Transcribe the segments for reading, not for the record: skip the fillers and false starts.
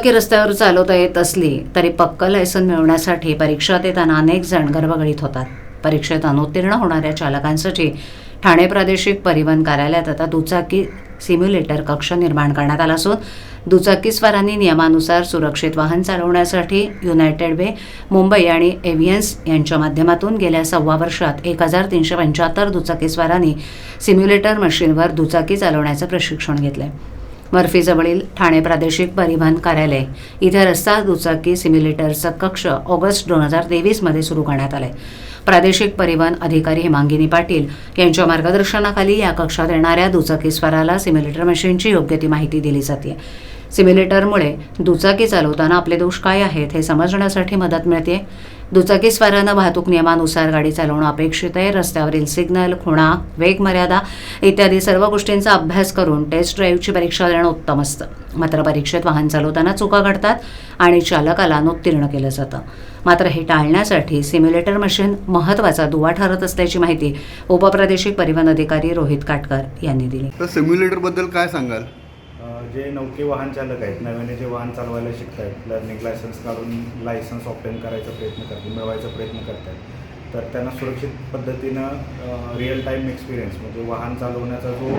दुचाकी रस्त्यावर चालवता येत असली तरी पक्कं लायसन मिळवण्यासाठी परीक्षा देताना अनेक जण गरबगडीत होतात. परीक्षेत अनुत्तीर्ण होणाऱ्या चालकांसाठी ठाणे प्रादेशिक परिवहन कार्यालयात आता दुचाकी सिम्युलेटर कक्ष निर्माण करण्यात आला असून दुचाकीस्वारांनी नियमानुसार सुरक्षित वाहन चालवण्यासाठी युनायटेड वे मुंबई आणि एव्हियन्स यांच्या माध्यमातून गेल्या 6 वर्षात 1375 दुचाकीस्वारांनी सिम्युलेटर मशीनवर दुचाकी चालवण्याचं प्रशिक्षण घेतलंय. मर्फीजवळील ठाणे प्रादेशिक परिवहन कार्यालय इथे रस्ता दुचाकी सिम्युलेटरचं कक्ष ऑगस्ट 2023 मध्ये सुरू करण्यात आलंय. प्रादेशिक परिवहन अधिकारी हेमांगिनी पाटील यांच्या मार्गदर्शनाखाली या कक्षात येणाऱ्या दुचाकीस्वाराला सिम्युलेटर मशीनची योग्य ती माहिती दिली जाते. सिम्युलेटरमुळे दुचाकी चालवताना आपले दोष काय आहेत हे समजण्यासाठी मदत मिळते. दुचाकीस्वारांना वाहतूक नियमानुसार गाडी चालवणं अपेक्षित आहे. रस्त्यावरील सिग्नल, खुणा, वेग मर्यादा इत्यादी सर्व गोष्टींचा अभ्यास करून टेस्ट ड्राईव्हची परीक्षा देणं उत्तम असतं. मात्र परीक्षेत वाहन चालवताना चुका घडतात आणि चालकाला अनुत्तीर्ण केलं जातं. मात्र हे टाळण्यासाठी सिम्युलेटर मशीन महत्त्वाचा दुवा ठरत असल्याची माहिती उपप्रादेशिक परिवहन अधिकारी रोहित काटकर यांनी दिली. तर सिम्युलेटरबद्दल काय सांगाल? जे नौके वाहन चालक आहेत, नव्याने जे वाहन चालवायला शिकत आहेत, लर्निंग लायसन्स काढून लायसन्स ऑब्टेन करायचा प्रयत्न करतात, मिळवायचा प्रयत्न करत आहेत, तर त्यांना सुरक्षित पद्धतीनं रिअल टाईम एक्सपिरियन्स म्हणजे वाहन चालवण्याचा जो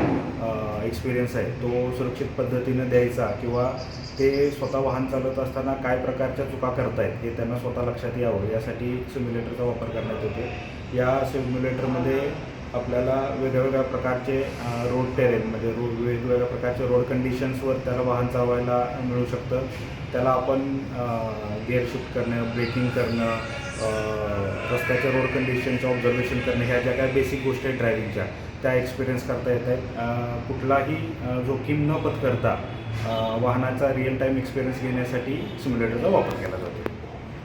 एक्सपिरियन्स आहे तो सुरक्षित पद्धतीनं द्यायचा किंवा ते स्वतः वाहन चालवत असताना काय प्रकारच्या चुका करतायत हे त्यांना स्वतः लक्षात यावं यासाठी सिम्युलेटरचा वापर करण्यात येतो. या सिम्युलेटरमध्ये आपल्याला वेगवेगळ्या प्रकारचे रोड टेरेन म्हणजे वेगवेगळ्या प्रकारचे रोड कंडिशन्सवर त्याला वाहन चालवायला मिळू शकतं. त्याला आपण गिअर शिफ्ट करणं, ब्रेकिंग करणं, रस्त्याच्या रोड कंडिशनचं ऑब्झर्वेशन करणं, ह्या ज्या काही बेसिक गोष्टी आहेत ड्रायव्हिंगच्या त्या एक्सपिरियन्स करता येत आहेत. कुठलाही जोखीम न पत्करता वाहनाचा रिअल टाईम एक्सपिरियन्स घेण्यासाठी सिम्युलेटरचा वापर केला जातो.